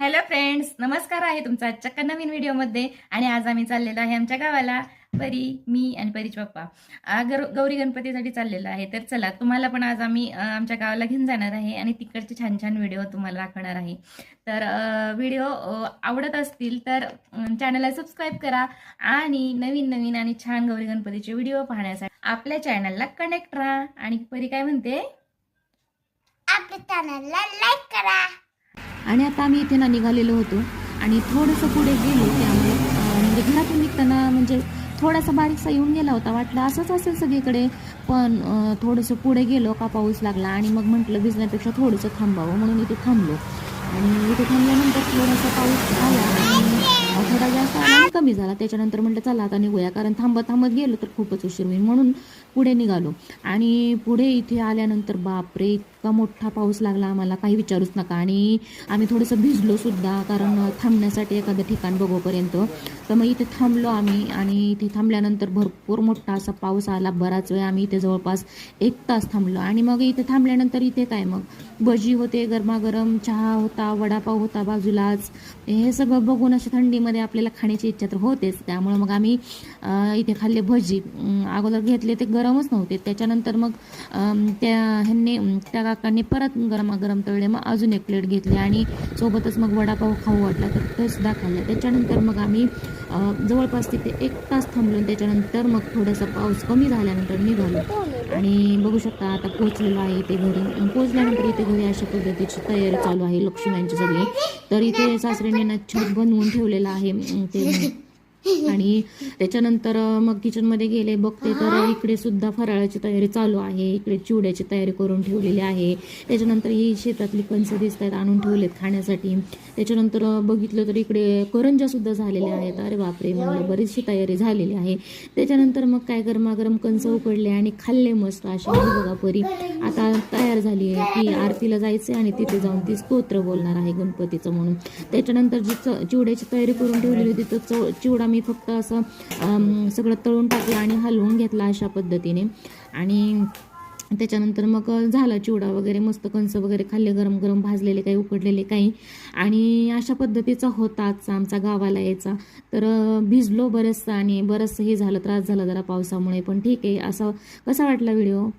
Hello friends, नमस्कार आहे तुमचा आजच्या नवीन व्हिडिओमध्ये. आणि आज आम्ही चाललेलो आहे आमच्या गावाला. मी आणि परीचे पप्पा गौरी गणपतीसाठी चाललेलो आहे. तर चला, तुम्हाला पण आज आम्ही आमच्या गावाला घेऊन जाणार आहे आणि तिकडचे छान छान व्हिडिओ तुम्हाला दाखवणार आहे. तर व्हिडिओ आवडत असतील तर चॅनलला सबस्क्राईब करा आणि नवीन नवीन आणि छान गौरी गणपतीचे व्हिडिओ पाहण्यासाठी आपल्या चॅनलला कनेक्ट राहा. आणि परी काय म्हणते, आपल्या चॅनलला लाईक करा. आणि आता आम्ही इथे ना निघालेलो होतो आणि थोडंसं पुढे गेलो. त्यामुळे म्हणजे घरातून निघताना म्हणजे थोडासा बारीकसा येऊन गेला होता, वाटलं असंच असेल सगळीकडे. पण थोडंसं पुढे गेलो का पाऊस लागला आणि मग म्हटलं भिजण्यापेक्षा थोडंसं थांबावं म्हणून इथे थांबलो. आणि इथे थांबल्यानंतर थोडासा पाऊस आला आणि थोडा जास्त आला आणि कमी झाला. त्याच्यानंतर म्हटलं चला आता निघूया, कारण थांबत थांबत गेलो तर खूपच उशीर होईल म्हणून पुढे निघालो. आणि पुढे इथे आल्यानंतर बापरे, इतका मोठा पाऊस लागला आम्हाला, काही विचारूच नका. आणि आम्ही थोडंसं भिजलो सुद्धा, कारण थांबण्यासाठी एखादं ठिकाण बघोपर्यंत. तर मग इथे थांबलो आम्ही आणि इथे थांबल्यानंतर भरपूर मोठा असा पाऊस आला. बराच वेळ आम्ही इथे जवळपास 1 तास थांबलो. आणि मग इथे थांबल्यानंतर इथे काय मग भजी होते, गरमागरम चहा होता, वडापाव होता बाजूलाच. हे सगळं बघून अशा थंडीमध्ये आपल्याला खाण्याची इच्छा तर होतेच. त्यामुळं मग आम्ही इथे खाल्ले भजी. अगोदर घेतले ते गरमच नव्हते. त्याच्यानंतर मग त्या काकांनी परत गरमागरम तळले. मग अजून 1 प्लेट घेतली आणि सोबतच मग वडापाव खाऊ वाटला तर ते सुद्धा खाल्लं. त्याच्यानंतर मग आम्ही जवळपास तिथे 1 तास थांबलो. त्याच्यानंतर मग थोडासा पाऊस कमी झाल्यानंतर निघालो. आणि बघू शकता आता पोहोचलेलो आहे इथे घरी. पोहोचल्यानंतर इथे घरी अशा पद्धतीची तयारी चालू आहे लक्ष्मीची सगळी. तर इथे सासऱ्याने ना छत बनवून ठेवलेलं आहे ते. आणि त्याच्यानंतर मग किचनमध्ये गेले, बघते तर इकडे सुद्धा फराळाची तयारी चालू आहे. इकडे चिवड्याची तयारी करून ठेवलेली आहे. त्याच्यानंतर ही शेतातली कणसं दिसत आहेत, आणून ठेवलेत खाण्यासाठी. त्याच्यानंतर बघितलं तर इकडे करंजा सुद्धा झालेल्या आहेत. अरे बापरे, म्हणलं बरीचशी तयारी झालेली आहे. त्याच्यानंतर मग काय गरमागरम कणसं उकडले आणि खाल्ले मस्त असे. बघा परी आता तयार झाली आहे की आरतीला जायचं आणि तिथे जाऊन ती स्तोत्र बोलणार आहे गणपतीचं म्हणून. त्याच्यानंतर जी चिवड्याची तयारी करून ठेवलेली होती तर चिवडा मी फक्त असं सगळं तळून टाकलं आणि हलवून घेतला अशा पद्धतीने. आणि त्याच्यानंतर मग झाला चिवडा वगैरे, मस्त कणसं वगैरे खाल्ले, गरम गरम भाजलेले काही, उकडलेले काही. आणि अशा पद्धतीचा होता आजचा आमचा गावाला यायचा. तर भिजलो बरंचसं आणि बरंचसं हे झालं, त्रास झाला जरा पावसामुळे. पण ठीक आहे. असं कसा वाटला व्हिडिओ?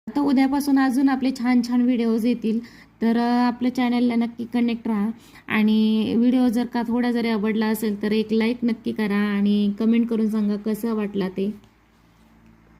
आता उद्यापासून अजून आपले छान छान व्हिडिओज येतील. तर आपल्या चॅनलला नक्की कनेक्ट राहा. आणि व्हिडिओ जर का थोडा जरी आवडला असेल तर एक लाईक नक्की करा आणि कमेंट करून सांगा कसा वाटला ते.